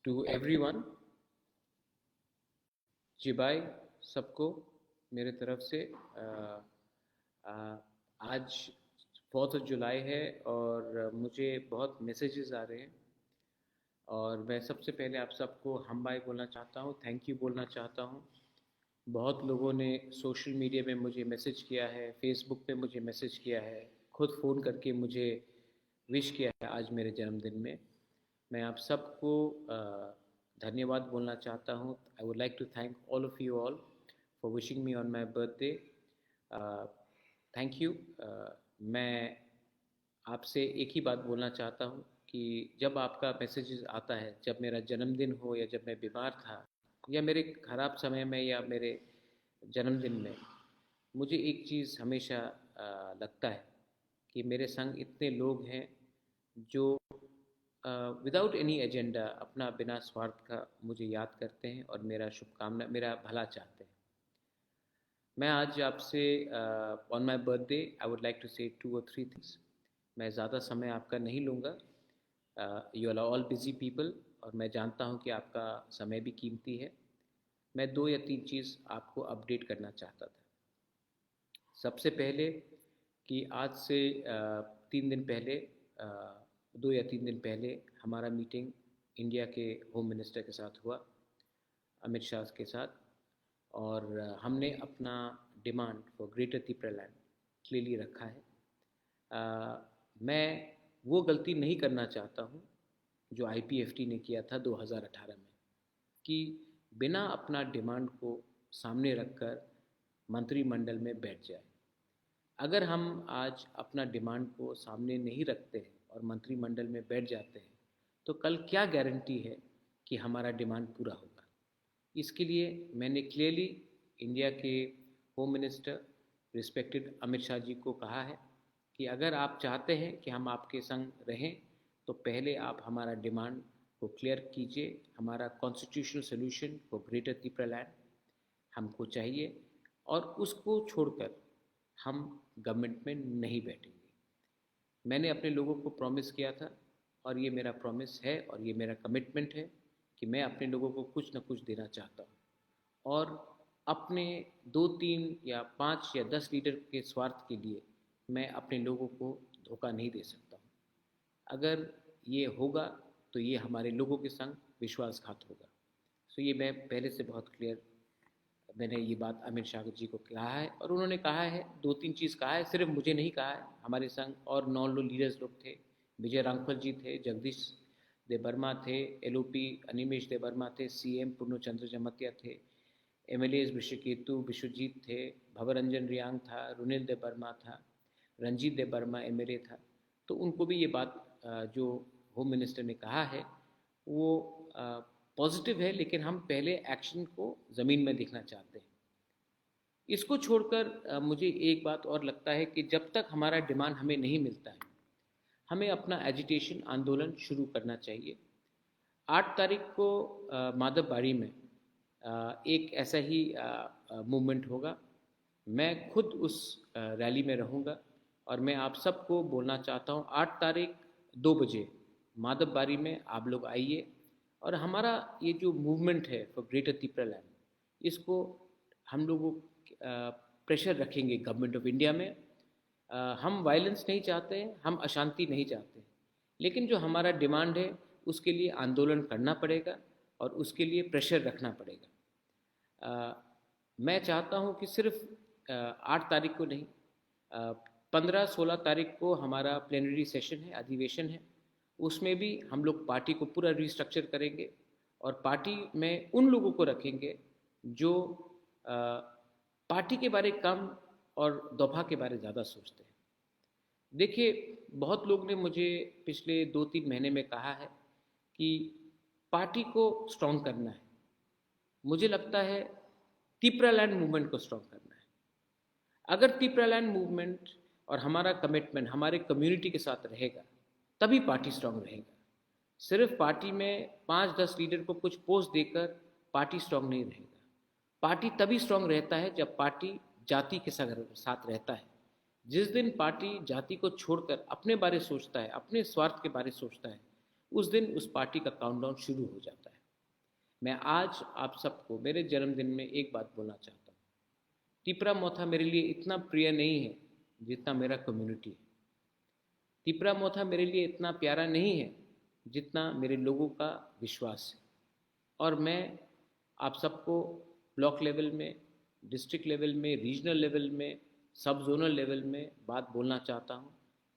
to everyone. जी भाई सबको मेरे तरफ से आज 4 जुलाई है और मुझे बहुत मैसेजेस आ रहे हैं और मैं सबसे पहले आप सबको हम भाई बोलना चाहता हूँ, थैंक यू बोलना चाहता हूँ। बहुत लोगों ने सोशल मीडिया में मुझे मैसेज किया है, फेसबुक पे मुझे मैसेज किया है, खुद फ़ोन करके मुझे विश किया है आज मेरे जन्मदिन में। मैं आप सबको धन्यवाद बोलना चाहता हूँ। I would like to thank all of you all for wishing me on my birthday. Thank you. मैं आपसे एक ही बात बोलना चाहता हूँ कि जब आपका मैसेज आता है, जब मेरा जन्मदिन हो या जब मैं बीमार था या मेरे ख़राब समय में या मेरे जन्मदिन में, मुझे एक चीज़ हमेशा लगता है कि मेरे संग इतने लोग हैं जो विदाउट एनी एजेंडा अपना बिना स्वार्थ का मुझे याद करते हैं और मेरा शुभकामना, मेरा भला चाहते हैं। मैं आज आपसे on my birthday I would like to say 2 or 3 things. मैं ज़्यादा समय आपका नहीं लूँगा। You are all busy people और मैं जानता हूँ कि आपका समय भी कीमती है। मैं 2 या 3 चीज़ आपको अपडेट करना चाहता था। सबसे पहले कि आज से 3 दिन पहले, 2 या 3 दिन पहले हमारा मीटिंग इंडिया के होम मिनिस्टर के साथ हुआ, अमित शाह के साथ, और हमने अपना demand for greater Tripura clearly रखा है। मैं वो गलती नहीं करना चाहता हूँ जो IPFT ने किया था 2018 में, कि बिना अपना डिमांड को सामने रखकर मंत्रिमंडल में बैठ जाए। अगर हम आज अपना डिमांड को सामने नहीं रखते हैं और मंत्रिमंडल में बैठ जाते हैं तो कल क्या गारंटी है कि हमारा डिमांड पूरा होगा। इसके लिए मैंने क्लियरली इंडिया के home minister respected Amit Shah ji को कहा है कि अगर आप चाहते हैं कि हम आपके संग रहें तो पहले आप हमारा डिमांड को क्लियर कीजिए। हमारा constitutional solution for greater Tripura हमको चाहिए और उसको छोड़कर हम गवर्नमेंट में नहीं बैठेंगे। मैंने अपने लोगों को प्रॉमिस किया था और ये मेरा प्रॉमिस है और ये मेरा कमिटमेंट है कि मैं अपने लोगों को कुछ न कुछ देना चाहता हूँ और अपने 2-3 या 5 या 10 लीडर के स्वार्थ के लिए मैं अपने लोगों को धोखा नहीं दे सकता हूँ। अगर ये होगा तो ये हमारे लोगों के संग विश्वासघात होगा। सो ये मैं पहले से बहुत क्लियर, मैंने ये बात अमित शाह जी को कहा है और उन्होंने कहा है, 2-3 चीज़ कहा है, सिर्फ मुझे नहीं कहा है, हमारे संग और 9 लीडर्स लोग थे। विजय रांगफल जी थे, जगदीश देवर्मा थे, LOP अनिमेश देवर्मा थे, CM पूर्णचंद्र जमतिया थे, MLAs विश्वकेतु विश्वजीत थे, भवरंजन रियांग था, रुनिल देवर्मा था, रंजीत देवर्मा MLA था। तो उनको भी ये बात जो होम मिनिस्टर ने कहा है वो पॉजिटिव है, लेकिन हम पहले एक्शन को ज़मीन में देखना चाहते हैं। इसको छोड़कर मुझे एक बात और लगता है कि जब तक हमारा डिमांड हमें नहीं मिलता है, हमें अपना एजिटेशन आंदोलन शुरू करना चाहिए। 8 तारीख को माधवबाड़ी में एक ऐसा ही मूवमेंट होगा। मैं खुद उस रैली में रहूँगा और मैं आप सबको बोलना चाहता हूँ 8 तारीख 2 बजे माधवबाड़ी में आप लोग आइए और हमारा ये जो मूवमेंट है फॉर ग्रेटर त्रिपुरा इसको हम लोगों प्रेशर रखेंगे गवर्नमेंट ऑफ इंडिया में। हम वायलेंस नहीं चाहते हैं, हम अशांति नहीं चाहते, लेकिन जो हमारा डिमांड है उसके लिए आंदोलन करना पड़ेगा और उसके लिए प्रेशर रखना पड़ेगा। मैं चाहता हूं कि सिर्फ 8 तारीख को नहीं, 15-16 तारीख को हमारा प्लेनरी सेशन है, अधिवेशन है, उसमें भी हम लोग पार्टी को पूरा रिस्ट्रक्चर करेंगे और पार्टी में उन लोगों को रखेंगे जो पार्टी के बारे कम और दफा के बारे ज़्यादा सोचते हैं। देखिए, बहुत लोग ने मुझे पिछले 2-3 महीने में कहा है कि पार्टी को स्ट्रॉन्ग करना है। मुझे लगता है त्रिपुरा लैंड मूवमेंट को स्ट्रॉन्ग करना है। अगर त्रिपुरा लैंड मूवमेंट और हमारा कमिटमेंट हमारे कम्युनिटी के साथ रहेगा तभी पार्टी स्ट्रॉन्ग रहेगा। सिर्फ पार्टी में 5-10 लीडर को कुछ पोस्ट देकर पार्टी स्ट्रॉन्ग नहीं रहेगा। पार्टी तभी स्ट्रॉन्ग रहता है जब पार्टी जाति के साथ रहता है, जिस दिन पार्टी जाति को छोड़कर अपने बारे सोचता है, अपने स्वार्थ के बारे सोचता है, उस दिन उस पार्टी का काउंटडाउन शुरू हो जाता है। मैं आज आप सबको मेरे जन्मदिन में एक बात बोलना चाहता हूँ। तिपरा मोथा मेरे लिए इतना प्रिय नहीं है जितना मेरा कम्युनिटी है। तिपरा मोथा मेरे लिए इतना प्यारा नहीं है जितना मेरे लोगों का विश्वास है। और मैं आप सबको ब्लॉक लेवल में, डिस्ट्रिक्ट लेवल में, रीजनल लेवल में, सब जोनल लेवल में बात बोलना चाहता हूँ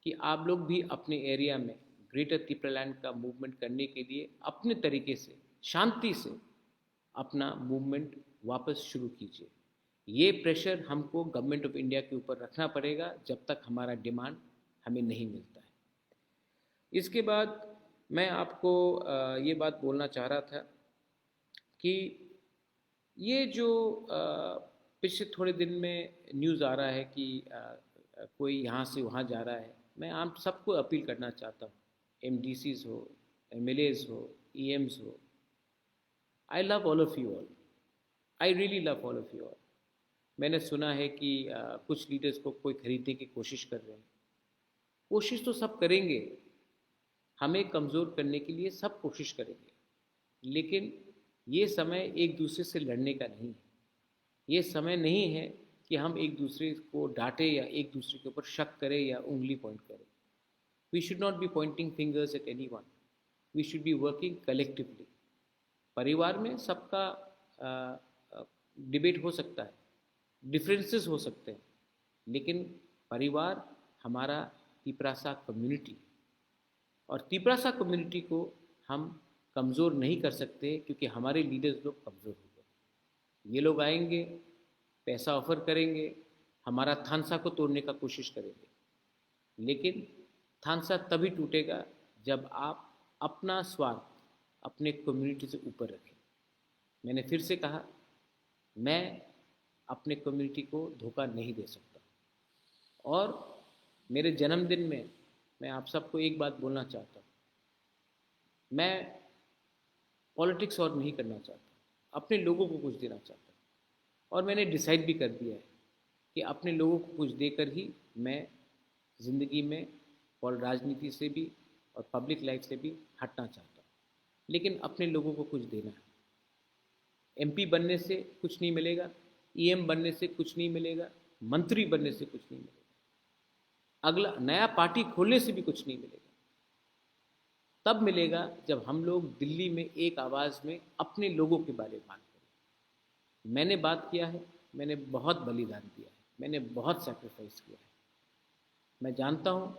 कि आप लोग भी अपने एरिया में ग्रेटर तिपरालैंड का मूवमेंट करने के लिए अपने तरीके से, शांति से अपना मूवमेंट वापस शुरू कीजिए। ये प्रेशर हमको गवर्नमेंट ऑफ इंडिया के ऊपर रखना पड़ेगा जब तक हमारा डिमांड हमें नहीं मिलता है। इसके बाद मैं आपको ये बात बोलना चाह रहा था कि ये जो पिछले थोड़े दिन में न्यूज़ आ रहा है कि कोई यहाँ से वहाँ जा रहा है, मैं आप सबको अपील करना चाहता हूँ, एमडीसीज हो, एमएलएज हो, ईएम्स हो, I love all of you all, I really love all of you all. मैंने सुना है कि कुछ लीडर्स को कोई खरीदने की कोशिश कर रहे हैं। कोशिश तो सब करेंगे, हमें कमज़ोर करने के लिए सब कोशिश करेंगे, लेकिन ये समय एक दूसरे से लड़ने का नहीं है। ये समय नहीं है कि हम एक दूसरे को डांटे या एक दूसरे के ऊपर शक करें या उंगली पॉइंट करें। We should not be pointing fingers at anyone, we should be working collectively. परिवार में सबका डिबेट हो सकता है, डिफरेंसेस हो सकते हैं, लेकिन परिवार हमारा तिपरासा कम्युनिटी, और तिपरासा कम्युनिटी को हम कमज़ोर नहीं कर सकते क्योंकि हमारे लीडर्स लोग कमज़ोर हो गए। ये लोग आएंगे, पैसा ऑफर करेंगे, हमारा थानसा को तोड़ने का कोशिश करेंगे, लेकिन थानसा तभी टूटेगा जब आप अपना स्वार्थ अपने कम्युनिटी से ऊपर रखें। मैंने फिर से कहा, मैं अपने कम्युनिटी को धोखा नहीं दे सकता। और मेरे जन्मदिन में मैं आप सबको एक बात बोलना चाहता हूँ, मैं पॉलिटिक्स और नहीं करना चाहता, अपने लोगों को कुछ देना चाहता हूँ। और मैंने डिसाइड भी कर दिया है कि अपने लोगों को कुछ देकर ही मैं ज़िंदगी में और राजनीति से भी और पब्लिक लाइफ से भी हटना चाहता हूँ, लेकिन अपने लोगों को कुछ देना है। एमपी बनने से कुछ नहीं मिलेगा, ईएम बनने से कुछ नहीं मिलेगा, मंत्री बनने से कुछ नहीं मिलेगा, अगला नया पार्टी खोलने से भी कुछ नहीं मिलेगा। तब मिलेगा जब हम लोग दिल्ली में एक आवाज़ में अपने लोगों के बारे में बात करें। मैंने बात किया है, मैंने बहुत बलिदान दिया है, मैंने बहुत सेक्रीफाइस किया है। मैं जानता हूँ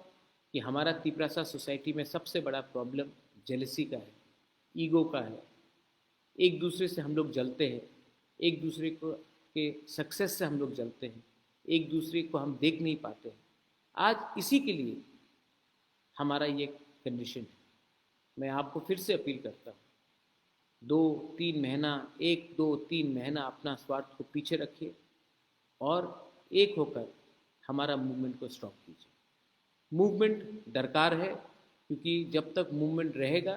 कि हमारा तिपरासा सोसाइटी में सबसे बड़ा प्रॉब्लम जेलसी का है, ईगो का है। एक दूसरे से हम लोग जलते हैं, एक दूसरे को के सक्सेस से हम लोग जलते हैं, एक दूसरे को हम देख नहीं पाते हैं। आज इसी के लिए हमारा ये कंडीशन है। मैं आपको फिर से अपील करता हूँ, 2-3 महीना, 1-2-3 महीना अपना स्वार्थ को पीछे रखिए और एक होकर हमारा मूवमेंट को स्टॉप कीजिए। मूवमेंट दरकार है क्योंकि जब तक मूवमेंट रहेगा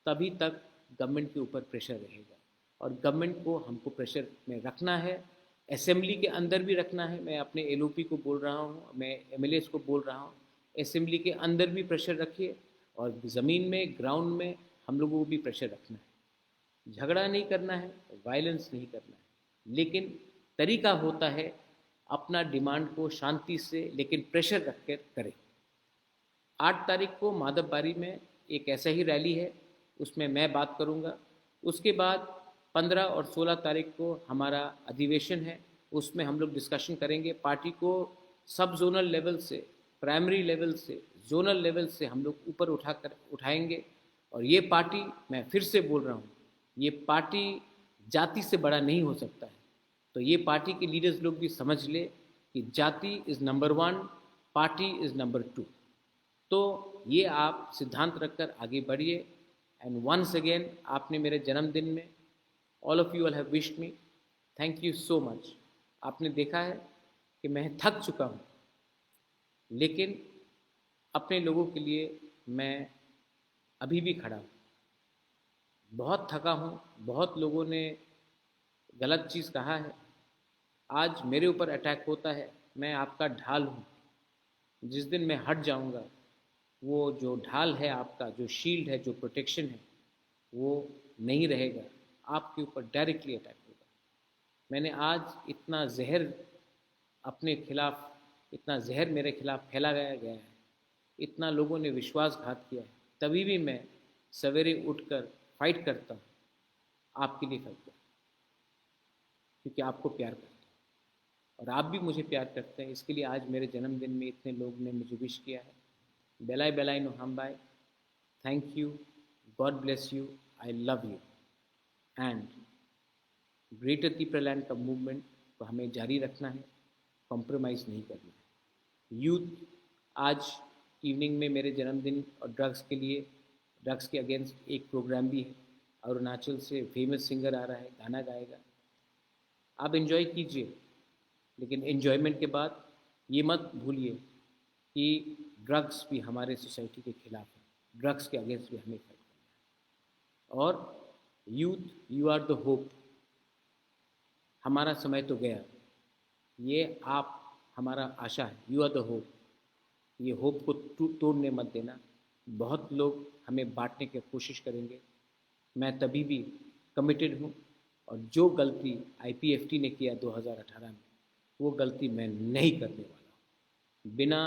तभी तक गवर्नमेंट के ऊपर प्रेशर रहेगा, और गवर्नमेंट को हमको प्रेशर में रखना है, असेंबली के अंदर भी रखना है। मैं अपने एलओपी को बोल रहा हूँ, मैं एमएलएस को बोल रहा हूँ, असेंबली के अंदर भी प्रेशर रखिए और ज़मीन में, ग्राउंड में हम लोगों को भी प्रेशर रखना है। झगड़ा नहीं करना है, वायलेंस नहीं करना है, लेकिन तरीका होता है अपना डिमांड को शांति से लेकिन प्रेशर रख कर करें। 8 तारीख को माधवबारी में एक ऐसा ही रैली है, उसमें मैं बात करूंगा। उसके बाद 15 और 16 तारीख को हमारा अधिवेशन है, उसमें हम लोग डिस्कशन करेंगे। पार्टी को सब जोनल लेवल से, प्राइमरी लेवल से, जोनल लेवल से हम लोग ऊपर उठाएंगे। और ये पार्टी, मैं फिर से बोल रहा हूँ, ये पार्टी जाति से बड़ा नहीं हो सकता है। तो ये पार्टी के लीडर्स लोग भी समझ ले कि जाति is number 1, party is number 2। तो ये आप सिद्धांत रखकर आगे बढ़िए। एंड वंस अगेन, आपने मेरे जन्मदिन में all of you all have wished me, thank you so much. आपने देखा है कि मैं थक चुका हूँ, लेकिन अपने लोगों के लिए मैं अभी भी खड़ा हूँ। बहुत थका हूँ, बहुत लोगों ने गलत चीज़ कहा है, आज मेरे ऊपर अटैक होता है, मैं आपका ढाल हूँ, जिस दिन मैं हट जाऊंगा, वो जो ढाल है आपका, जो शील्ड है, जो प्रोटेक्शन है, वो नहीं रहेगा, आपके ऊपर डायरेक्टली अटैक होगा। मैंने आज इतना जहर अपने खिलाफ, इतना जहर मेरे खिलाफ फैलाया गया है, इतना लोगों ने विश्वासघात किया है, तभी भी मैं सवेरे उठकर फाइट करता हूँ, आपके लिए फाइट करता हूँ, क्योंकि आपको प्यार करता हूँ और आप भी मुझे प्यार करते हैं। इसके लिए आज मेरे जन्मदिन में इतने लोग ने मुझे विश किया है। बेलाई बेलाई नो हम बाय, thank you, God bless you, I love you. And greater पीपललैंड का मूवमेंट को हमें जारी रखना है, कॉम्प्रोमाइज़ नहीं करना है। यूथ, आज इवनिंग में मेरे जन्मदिन और ड्रग्स के अगेंस्ट एक प्रोग्राम भी है। अरुणाचल से फेमस सिंगर आ रहा है, गाना गाएगा, आप इन्जॉय कीजिए, लेकिन इन्जॉयमेंट के बाद ये मत भूलिए कि ड्रग्स भी हमारे सोसाइटी के खिलाफ है, ड्रग्स के अगेंस्ट भी हमें फाइट करना है। और youth, you are the hope. हमारा समय तो गया, ये आप हमारा आशा है, यू आर द होप। ये होप को तोड़ने मत देना। बहुत लोग हमें बांटने की कोशिश करेंगे, मैं तभी भी कमिटेड हूँ। और जो गलती आईपीएफटी ने किया 2018 में, वो गलती मैं नहीं करने वाला हूँ। बिना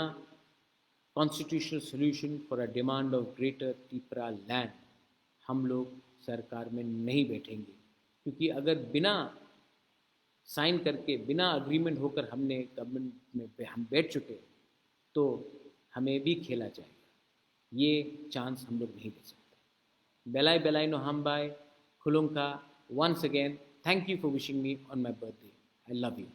constitutional solution for a demand of greater Tripura land हम लोग सरकार में नहीं बैठेंगे, क्योंकि अगर बिना साइन करके, बिना अग्रीमेंट होकर हमने गवर्नमेंट में हम बैठ चुके, तो हमें भी खेला जाएगा। ये चांस हम लोग नहीं दे सकते। बेलाई बेलाई नो हम बाय खुलुंका, once again thank you for wishing me on my birthday. I love you.